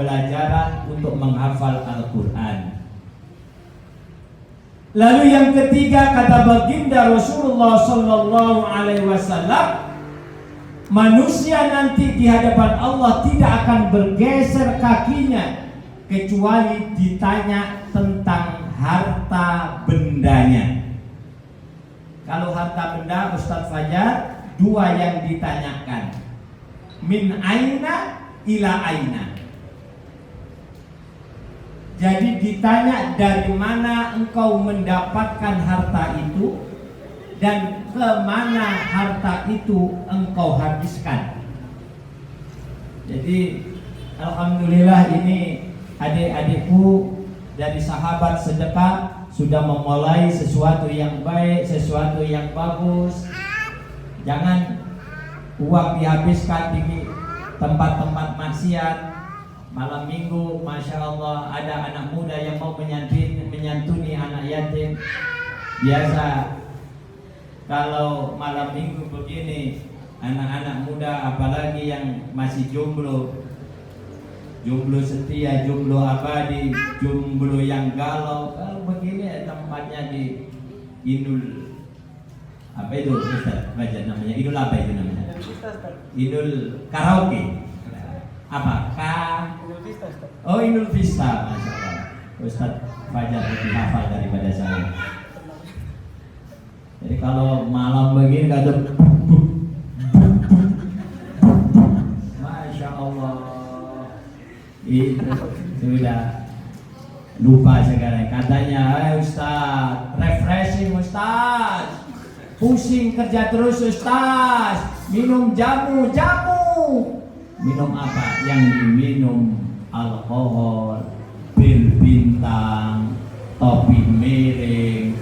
pembelajaran untuk menghafal Al-Quran. Lalu yang ketiga, kata baginda Rasulullah Sallallahu Alaihi Wasallam, manusia nanti di hadapan Allah tidak akan bergeser kakinya kecuali ditanya tentang harta bendanya. Kalau harta benda, Ustadz Fajar, dua yang ditanyakan, min aina ila aina. Jadi ditanya dari mana engkau mendapatkan harta itu dan kemana harta itu engkau habiskan. Jadi alhamdulillah ini adik-adikku dari sahabat sedekah sudah memulai sesuatu yang baik, sesuatu yang bagus. Jangan uang dihabiskan di tempat-tempat maksiat. Malam minggu, Masya Allah, ada anak muda yang mau menyantuni anak yatim. Biasa kalau malam minggu begini, anak-anak muda apalagi yang masih jomblo, jomblo setia, jomblo abadi, jomblo yang galau, kalau begini tempatnya di Inul, apa itu Ustaz? Baca namanya Inul, apa itu namanya? Inul Karaoke. Apa? Inul Vista, Ustaz. Oh, Inul Vista, Masya Allah. Ustaz Fajar lebih hafal daripada saya. Jadi kalau malam begini kata Masya Allah, itu sudah lupa sekarang. Katanya, Ustaz, refreshing Ustaz, pusing kerja terus Ustaz, minum jamu. Minum apa? Yang diminum alkohol, pil bintang, topi miring,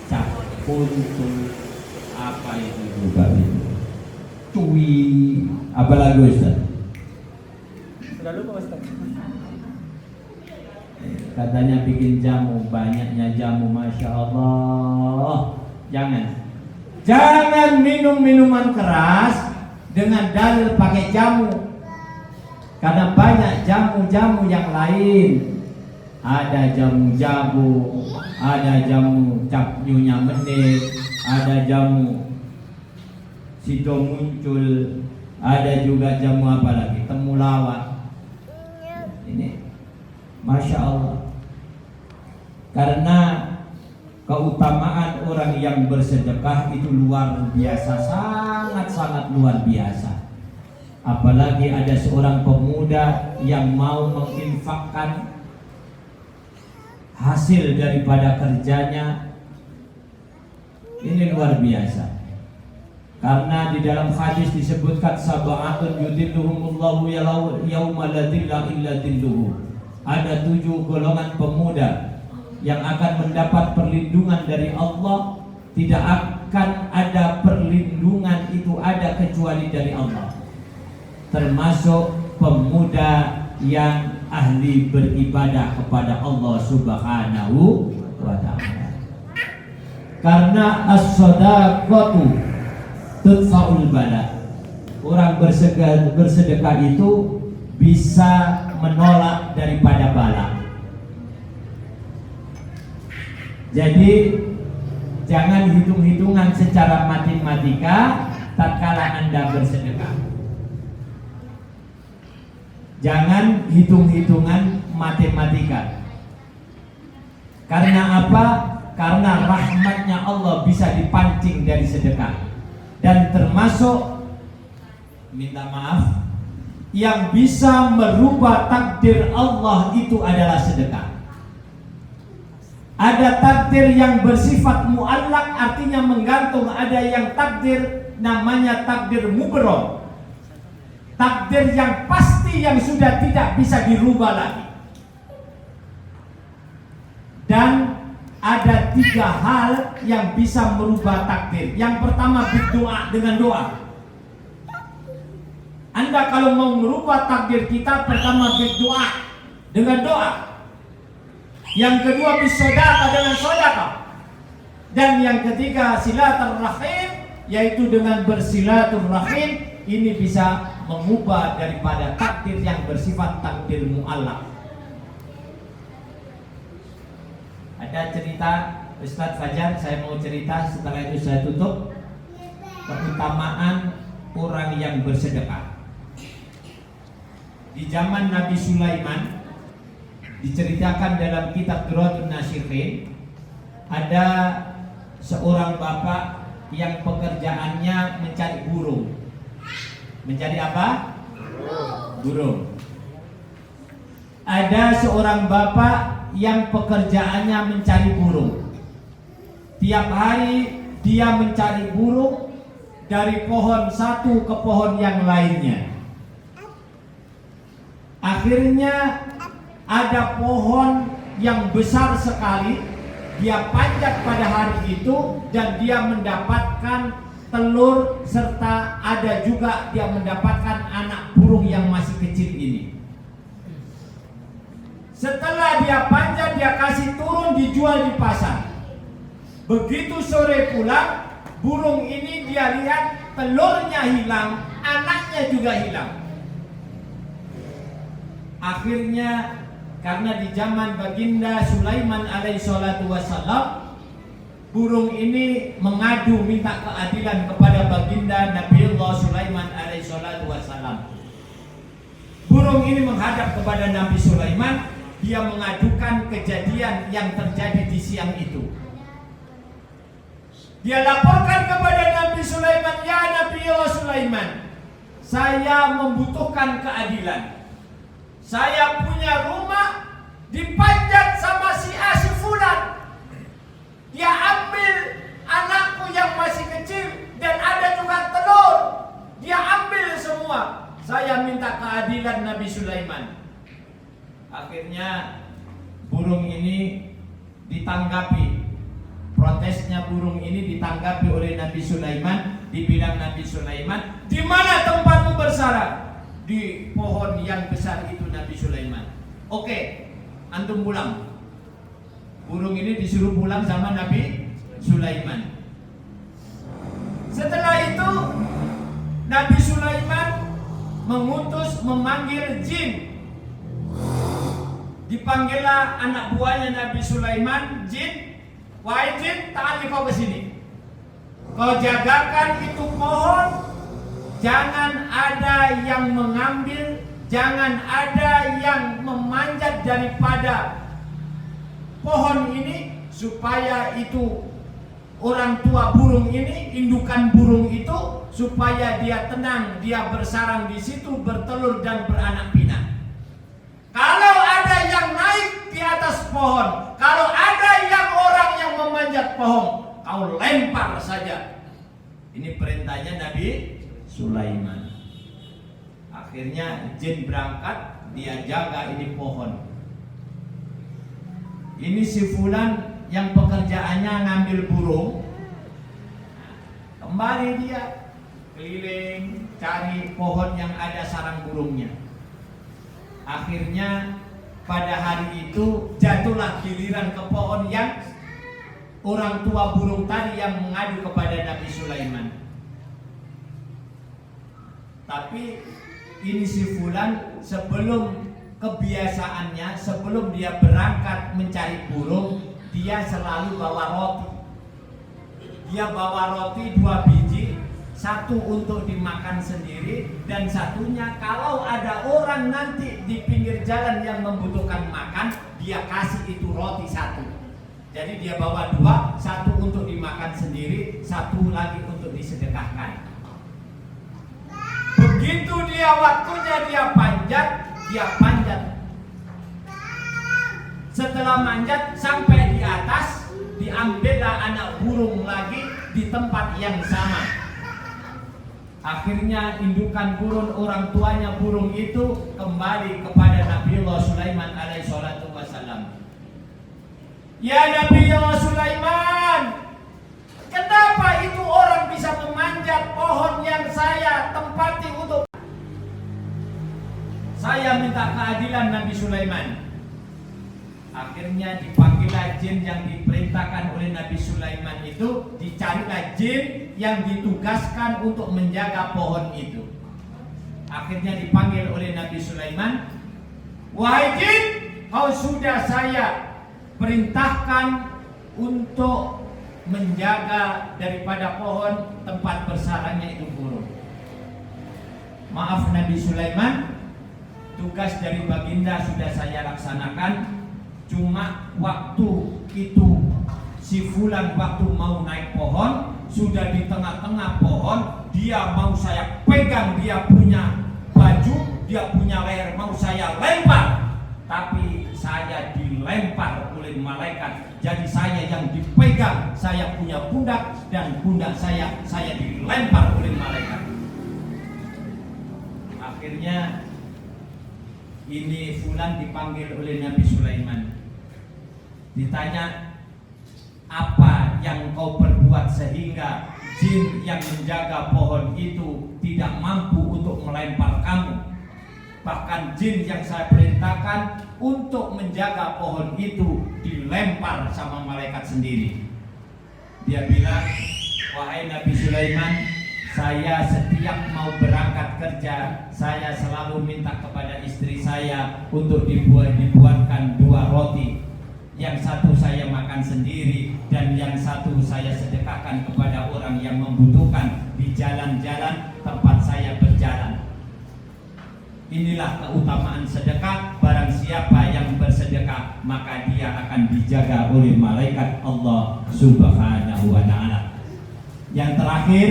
cap kuntul, apa itu juga itu, cuy, apa lagi Ustaz? Sudah lupa Ustaz. Katanya bikin jamu, banyaknya jamu, Masya Allah. Jangan minum minuman keras dengan dalil pakai jamu. Karena banyak jamu-jamu yang lain. Ada jamu jabu, ada jamu cap nyonya menit, ada jamu sido muncul, ada juga jamu apa lagi, temulawak. Ini Masya Allah. Karena keutamaan orang yang bersedekah itu luar biasa, sangat-sangat luar biasa. Apalagi ada seorang pemuda yang mau menginfakkan hasil daripada kerjanya, ini luar biasa. Karena di dalam hadis disebutkan sab'atun yudhilluhumullahu yauma la dhilla illa dhilluhu. Ada 7 golongan pemuda yang akan mendapat perlindungan dari Allah. Tidak akan ada perlindungan itu ada kecuali dari Allah. Termasuk pemuda yang ahli beribadah kepada Allah Subhanahu wa ta'ala. Karena as-shadaqatu tudfa'ul bala. Orang bersedekah itu bisa menolak daripada bala. Jadi jangan hitung-hitungan secara matematika tatkala Anda bersedekah. Jangan hitung-hitungan matematika. Karena apa? Karena rahmatnya Allah bisa dipancing dari sedekah. Dan termasuk, minta maaf, yang bisa merubah takdir Allah itu adalah sedekah. Ada takdir yang bersifat mu'allak, artinya menggantung. Ada yang takdir namanya takdir mubrom, takdir yang pasti, yang sudah tidak bisa dirubah lagi. Dan ada 3 hal yang bisa merubah takdir. Yang pertama, berdoa, dengan doa. Anda kalau mau merubah takdir kita, pertama berdoa, dengan doa. Yang kedua, bisedekah, dengan sedekah. Dan yang ketiga, silaturahim, yaitu dengan bersilaturahim. Ini bisa mengubah daripada takdir yang bersifat takdir mu'allaq. Ada cerita Ustadz Fajar, saya mau cerita, setelah itu saya tutup. Keutamaan orang yang bersedekah. Di zaman Nabi Sulaiman, diceritakan dalam kitab Durratun Nasyikhin, ada seorang bapak yang pekerjaannya mencari burung. Mencari apa? Burung. Ada seorang bapak yang pekerjaannya mencari burung. Tiap hari dia mencari burung dari pohon satu ke pohon yang lainnya. Akhirnya ada pohon yang besar sekali, dia panjat pada hari itu dan dia mendapatkan telur serta ada juga dia mendapatkan anak burung yang masih kecil ini. Setelah dia panjat, dia kasih turun, dijual di pasar. Begitu sore pulang, burung ini dia lihat telurnya hilang, anaknya juga hilang. Akhirnya karena di zaman Baginda Sulaiman alaihi salatu wassalam, burung ini mengadu minta keadilan kepada Baginda Nabiullah Sulaiman alaihi salatu wassalam. Burung ini menghadap kepada Nabi Sulaiman. Dia mengadukan kejadian yang terjadi di siang itu. Dia laporkan kepada Nabi Sulaiman, ya Nabi Sulaiman, saya membutuhkan keadilan. Saya punya rumah dipanjat sama si A si Fulan. Dia ambil anakku yang masih kecil dan ada juga telur. Dia ambil semua. Saya minta keadilan Nabi Sulaiman. Akhirnya burung ini ditanggapi. Protesnya burung ini ditanggapi oleh Nabi Sulaiman. Dibilang Nabi Sulaiman, di mana tempatmu bersarang? Di pohon yang besar itu Nabi Sulaiman. Oke, antum pulang. Burung ini disuruh pulang sama Nabi Sulaiman. Setelah itu Nabi Sulaiman mengutus memanggil jin. Dipanggillah anak buahnya Nabi Sulaiman, jin, wahai jin, ta'ali kau ke sini. Kau jagakan itu pohon, jangan ada yang mengambil, jangan ada yang memanjat daripada pohon ini, supaya itu orang tua burung ini, indukan burung itu, supaya dia tenang, dia bersarang di situ, bertelur dan beranak pinak. Kalau ada yang naik di atas pohon, kalau ada yang orang yang memanjat pohon, kau lempar saja. Ini perintahnya Nabi Sulaiman. Akhirnya jin berangkat, dia jaga ini pohon. Ini si Fulan yang pekerjaannya ngambil burung. Kembali dia keliling cari pohon yang ada sarang burungnya. Akhirnya pada hari itu jatuhlah giliran ke pohon yang orang tua burung tadi yang mengadu kepada Nabi Sulaiman. Tapi ini si Fulan sebelum kebiasaannya, sebelum dia berangkat mencari burung, dia selalu bawa roti. Dia bawa roti 2 biji, satu untuk dimakan sendiri dan satunya kalau ada orang nanti di pinggir jalan yang membutuhkan makan, dia kasih itu roti 1. Jadi dia bawa 2, satu untuk dimakan sendiri, satu lagi untuk disedekahkan. Begitu dia waktunya dia panjat. Setelah manjat sampai di atas, diambillah anak burung lagi di tempat yang sama. Akhirnya indukan burung, orang tuanya burung itu kembali kepada Nabiullah Sulaiman alaihi salatu wassalam. Ya Nabiullah Sulaiman, kenapa itu orang bisa memanjat pohon yang saya tempati untuk saya minta keadilan Nabi Sulaiman. Akhirnya dipanggillah jin yang diperintahkan oleh Nabi Sulaiman itu, dicarilah jin yang ditugaskan untuk menjaga pohon itu. Akhirnya dipanggil oleh Nabi Sulaiman, "Wahai jin, kau sudah saya perintahkan untuk menjaga daripada pohon tempat bersarangnya itu burung." Maaf Nabi Sulaiman, tugas dari baginda sudah saya laksanakan. Cuma waktu itu si fulan waktu mau naik pohon, sudah di tengah-tengah pohon, dia mau saya pegang, dia punya baju, dia punya leher, mau saya lempar, tapi saya dilempar oleh malaikat. Jadi saya yang dipegang, saya punya pundak, dan pundak saya dilempar oleh malaikat. Akhirnya ini fulan dipanggil oleh Nabi Sulaiman, ditanya, "Apa yang kau perbuat sehingga jin yang menjaga pohon itu tidak mampu untuk melempar kamu? Bahkan jin yang saya perintahkan untuk menjaga pohon itu dilempar sama malaikat sendiri." Dia bilang, "Wahai Nabi Sulaiman, saya setiap mau berangkat kerja, saya selalu minta kepada istri saya untuk dibuatkan 2 roti. Yang satu saya makan sendiri, dan yang satu saya sedekahkan kepada orang yang membutuhkan di jalan-jalan tempat saya berjalan. Inilah keutamaan sedekah. Barang siapa yang bersedekah, maka dia akan dijaga oleh malaikat Allah Subhanahu wa ta'ala." Yang terakhir,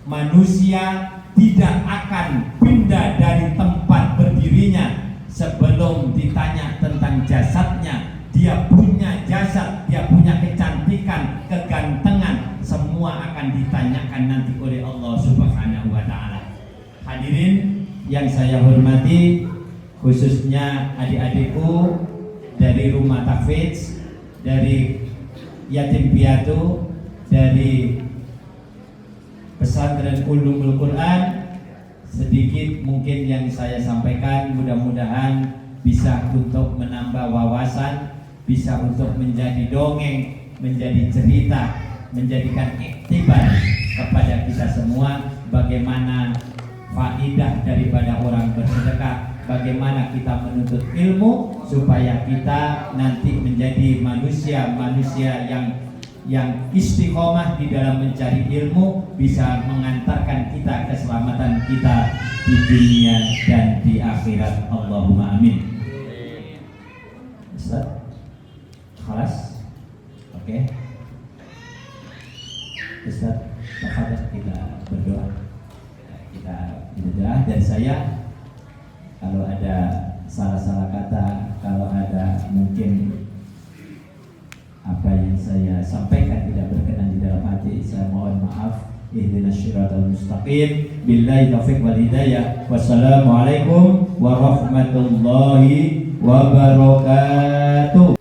manusia tidak akan pindah dari tempat berdirinya sebelum ditanya tentang jasadnya. Dia punya jasad, dia punya kecantikan, kegantengan, semua akan ditanyakan nanti oleh Allah Subhanahu wa ta'ala. Hadirin yang saya hormati, khususnya adik-adikku dari Rumah Tahfidz, dari Yatim Piatu, dari Pesantren Ulumul Quran, sedikit mungkin yang saya sampaikan mudah-mudahan bisa untuk menambah wawasan, bisa untuk menjadi dongeng, menjadi cerita, menjadikan iktibar kepada kita semua bagaimana faidah daripada orang bersedekah, bagaimana kita menuntut ilmu supaya kita nanti menjadi manusia-manusia yang istiqomah di dalam mencari ilmu, bisa mengantarkan kita keselamatan kita di dunia dan di akhirat. Allahumma amin. Ustaz, khalas? Oke. Ustaz, tafadhol kita berdoa. Kita berdoa, dan saya kalau ada salah-salah kata, kalau ada mungkin apa yang saya sampaikan tidak berkenan di dalam hati, saya mohon maaf. Ihdinas syiratal mustaqim. Billahi taufiq wal hidayah. Wassalamualaikum warahmatullahi wabarakatuh.